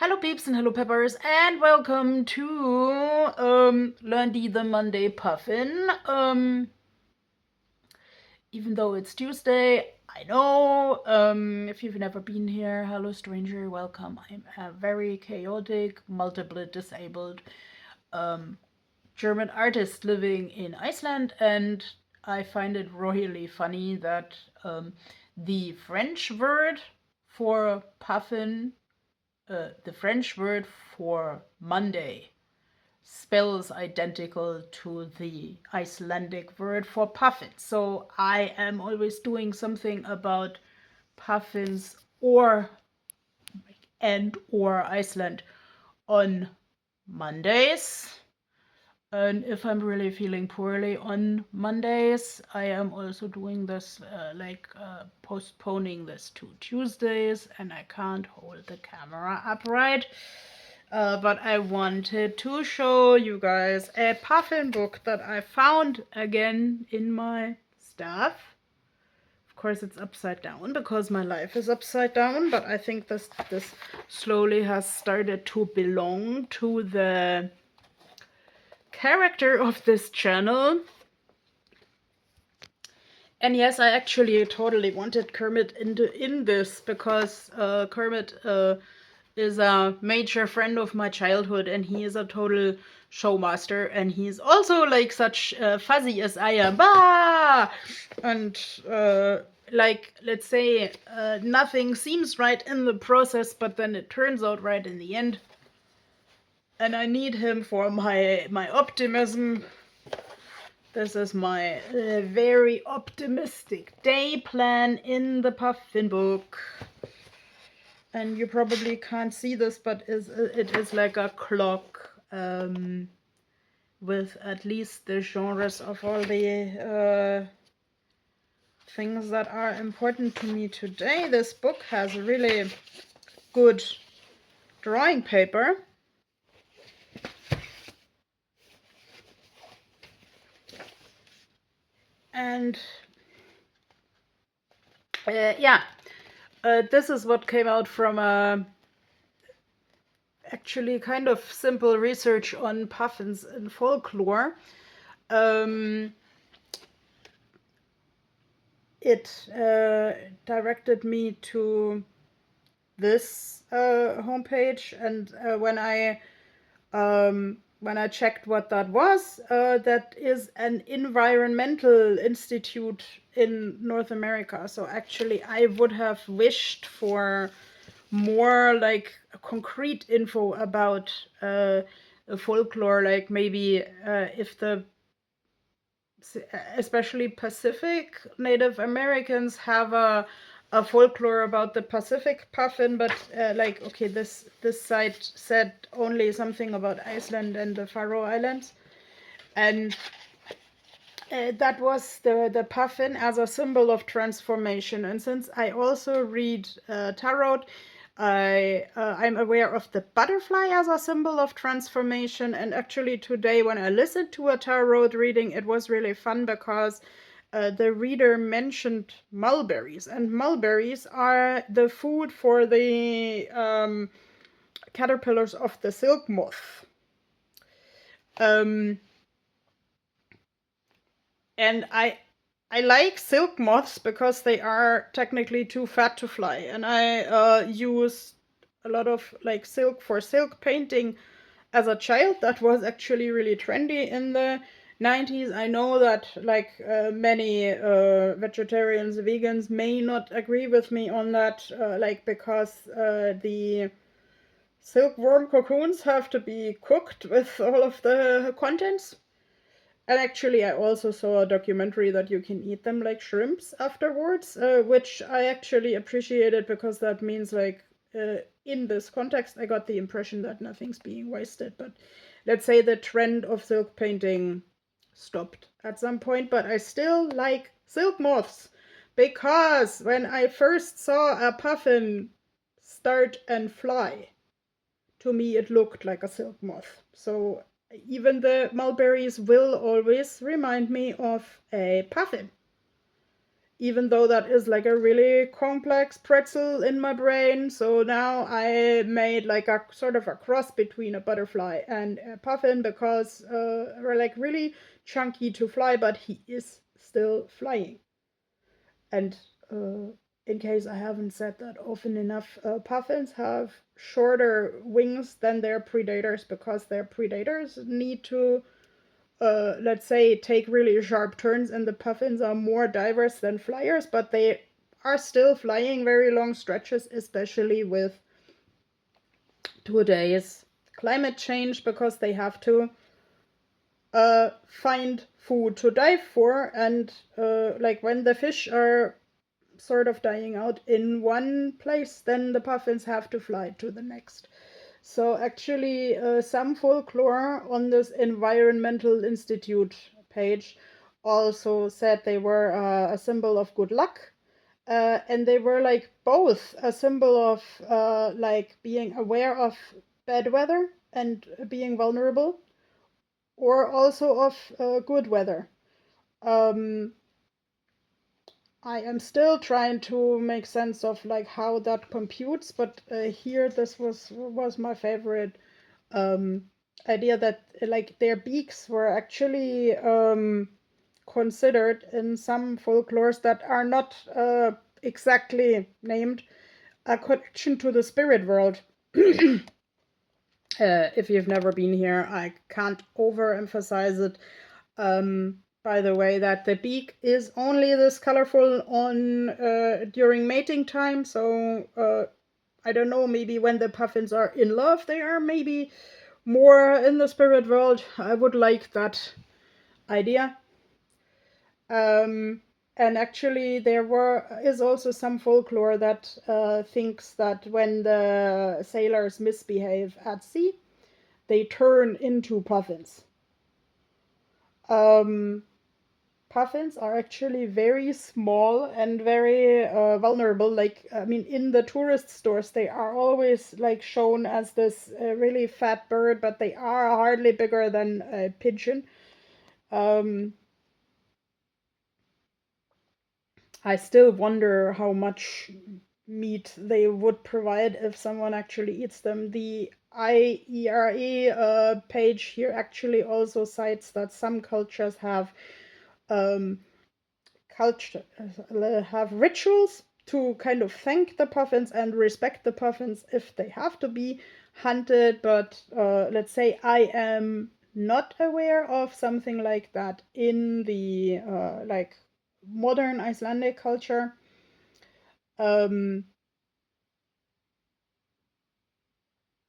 Hello peeps and hello peppers and welcome to Lundi the Monday Puffin. Even though it's Tuesday, I know. If you've never been here, hello stranger, welcome. I'm a very chaotic, multiple disabled German artist living in Iceland, and I find it royally funny that the French word for puffin, the French word for Monday, spells identical to the Icelandic word for puffin. So I am always doing something about puffins or Iceland on Mondays. And if I'm really feeling poorly on Mondays, I am also doing this, postponing this to Tuesdays, and I can't hold the camera upright. But I wanted to show you guys a puffin book that I found again in my stuff. Of course, it's upside down because my life is upside down, but I think this slowly has started to belong to the character of this channel. And yes, I actually totally wanted Kermit in this because Kermit is a major friend of my childhood, and he is a total showmaster, and he's also like such fuzzy as I am. Bah! And like, let's say nothing seems right in the process, but then it turns out right in the end. And I need him for my optimism. This is my very optimistic day plan in the Puffin book. And you probably can't see this, but it is like a clock with at least the genres of all the things that are important to me today. This book has really good drawing paper. And this is what came out from actually kind of simple research on puffins in folklore. It directed me to this homepage, and when I checked what that was, that is an environmental institute in North America. So actually I would have wished for more like concrete info about folklore, like maybe if the especially Pacific Native Americans have a folklore about the Pacific puffin, but like, okay, this site said only something about Iceland and the Faroe Islands, and that was the puffin as a symbol of transformation. And since I also read tarot, I'm aware of the butterfly as a symbol of transformation. And actually today when I listened to a tarot reading, it was really fun because the reader mentioned mulberries, and mulberries are the food for the caterpillars of the silk moth. And I like silk moths because they are technically too fat to fly, and I use a lot of like silk for silk painting as a child. That was actually really trendy in the 90s. I know that like many vegetarians, vegans may not agree with me on that, like because the silkworm cocoons have to be cooked with all of the contents. And actually, I also saw a documentary that you can eat them like shrimps afterwards, which I actually appreciated because that means, like, in this context, I got the impression that nothing's being wasted. But let's say the trend of silk painting stopped at some point, but I still like silk moths because when I first saw a puffin start and fly, to me it looked like a silk moth. So even the mulberries will always remind me of a puffin. even though that is like a really complex pretzel in my brain. So now I made like a sort of a cross between a butterfly and a puffin, because they're like really chunky to fly, but he is still flying. And in case I haven't said that often enough, puffins have shorter wings than their predators, because their predators need to, let's say, take really sharp turns, and the puffins are more diverse than flyers, but they are still flying very long stretches, especially with today's climate change, because they have to find food to dive for. And like when the fish are sort of dying out in one place, then the puffins have to fly to the next. So actually, some folklore on this Environmental Institute page also said they were a symbol of good luck. And they were like both a symbol of like being aware of bad weather and being vulnerable, or also of good weather. Um, I am still trying to make sense of like how that computes, but here this was my favorite idea, that like their beaks were actually considered in some folklores that are not exactly named a connection to the spirit world. If you've never been here, I can't overemphasize it. By the way, that the beak is only this colorful on during mating time. So I don't know, maybe when the puffins are in love, they are maybe more in the spirit world. I would like that idea. And actually, is also some folklore that thinks that when the sailors misbehave at sea, they turn into puffins. Puffins are actually very small and very vulnerable. Like, I mean, in the tourist stores, they are always like shown as this really fat bird, but they are hardly bigger than a pigeon. I still wonder how much meat they would provide if someone actually eats them. The IERA page here actually also cites that some cultures have have rituals to kind of thank the puffins and respect the puffins if they have to be hunted. But let's say I am not aware of something like that in the like modern Icelandic culture.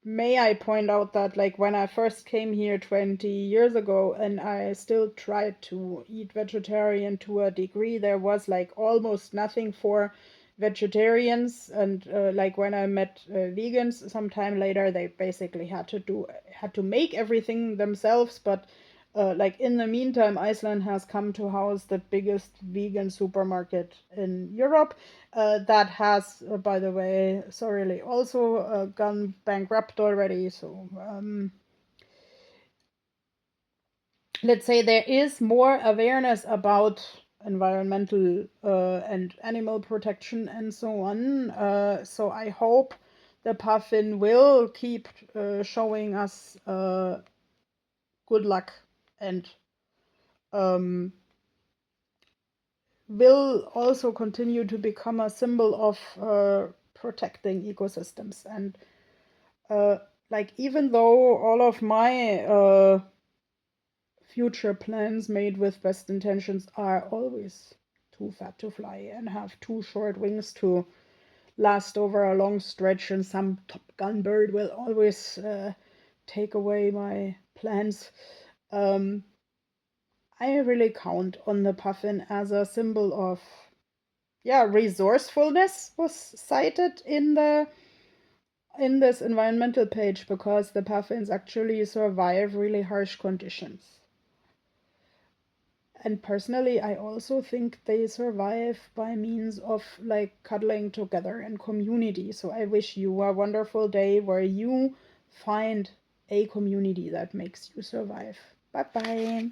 May I point out that like when I first came here 20 years ago, and I still tried to eat vegetarian to a degree, there was like almost nothing for vegetarians. And like when I met vegans sometime later, they basically had to make everything themselves. But like in the meantime, Iceland has come to house the biggest vegan supermarket in Europe. That has, by the way, sorryly, also gone bankrupt already. So let's say there is more awareness about environmental and animal protection and so on. So I hope the puffin will keep showing us good luck, and um, will also continue to become a symbol of protecting ecosystems. And like, even though all of my future plans made with best intentions are always too fat to fly and have too short wings to last over a long stretch, and some Top Gun bird will always take away my plans, I really count on the puffin as a symbol of, yeah, resourcefulness was cited in this environmental page, because the puffins actually survive really harsh conditions. And personally, I also think they survive by means of like cuddling together in community. So I wish you a wonderful day where you find a community that makes you survive. Bye bye.